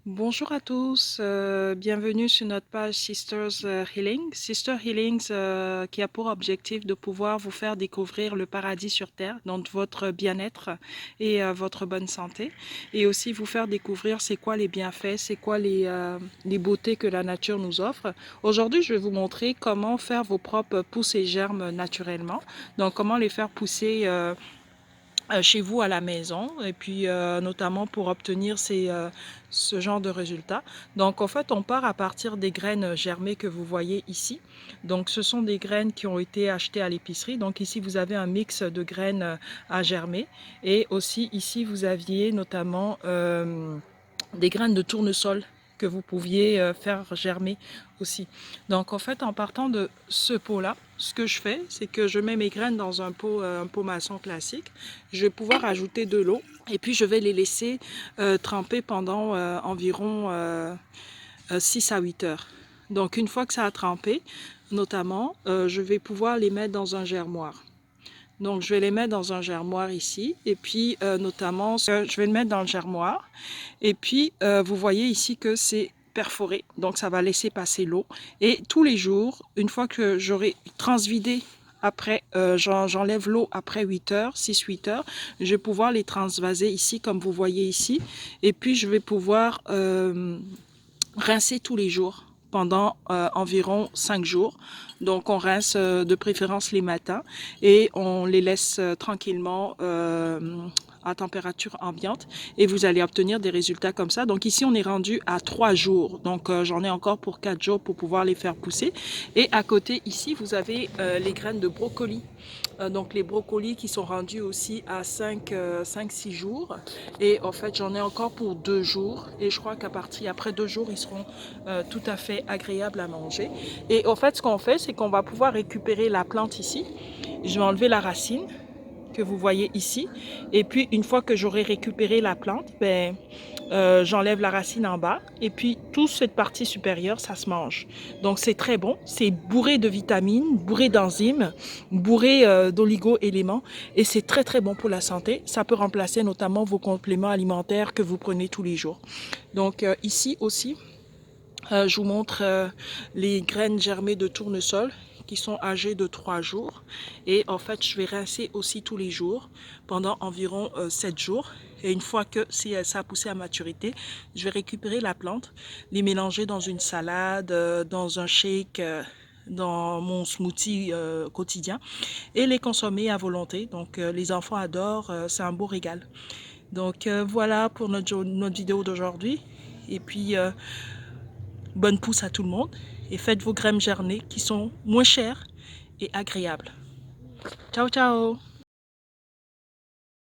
Bonjour à tous, bienvenue sur notre page Sisters Healing. Sister Healings qui a pour objectif de pouvoir vous faire découvrir le paradis sur terre, donc votre bien-être et votre bonne santé, et aussi vous faire découvrir c'est quoi les bienfaits, c'est quoi les beautés que la nature nous offre. Aujourd'hui, je vais vous montrer comment faire vos propres pousses et germes naturellement, donc comment les faire pousser chez vous à la maison et puis notamment pour obtenir ce genre de résultats. Donc en fait on part à partir des graines germées que vous voyez ici. Donc ce sont des graines qui ont été achetées à l'épicerie. Donc ici vous avez un mix de graines à germer et aussi ici vous aviez notamment des graines de tournesol que vous pouviez faire germer aussi. Donc en fait en partant de ce pot là, ce que je fais c'est que je mets mes graines dans un pot maçon classique. Je vais pouvoir ajouter de l'eau et puis je vais les laisser tremper pendant environ 6 à 8 heures. Donc une fois que ça a trempé, notamment, je vais pouvoir les mettre dans un germoir. Donc, je vais les mettre dans un germoir ici. Et puis, notamment, je vais le mettre dans le germoir. Et puis, vous voyez ici que c'est perforé. Donc, ça va laisser passer l'eau. Et tous les jours, une fois que j'aurai transvidé, après, j'enlève l'eau après 8 heures, 6-8 heures, je vais pouvoir les transvaser ici, comme vous voyez ici. Et puis, je vais pouvoir rincer tous les jours pendant environ 5 jours. Donc on rince de préférence les matins et on les laisse tranquillement à température ambiante et vous allez obtenir des résultats comme ça. Donc ici on est rendu à 3 jours. Donc j'en ai encore pour 4 jours pour pouvoir les faire pousser. Et à côté ici vous avez les graines de brocoli. Donc les brocolis qui sont rendus aussi à 5-6 jours. Et en fait, j'en ai encore pour 2 jours. Et je crois qu'à partir après 2 jours, ils seront tout à fait agréables à manger. Et en fait, ce qu'on fait, c'est qu'on va pouvoir récupérer la plante ici. Je vais enlever la racine que vous voyez ici. Et puis, une fois que j'aurai récupéré la plante, ben, j'enlève la racine en bas. Et puis, toute cette partie supérieure, ça se mange. Donc, c'est très bon. C'est bourré de vitamines, bourré d'enzymes, bourré d'oligo-éléments. Et c'est très, très bon pour la santé. Ça peut remplacer notamment vos compléments alimentaires que vous prenez tous les jours. Donc, ici aussi, je vous montre les graines germées de tournesol qui sont âgées de 3 jours. Et en fait, je vais rincer aussi tous les jours pendant environ 7 jours. Et une fois que ça a poussé à maturité, je vais récupérer la plante, les mélanger dans une salade, dans un shake, dans mon smoothie quotidien et les consommer à volonté. Donc les enfants adorent, c'est un beau régal. Donc voilà pour notre vidéo d'aujourd'hui. Et puis bonne pousse à tout le monde et faites vos graines germées qui sont moins chères et agréables. Ciao ciao!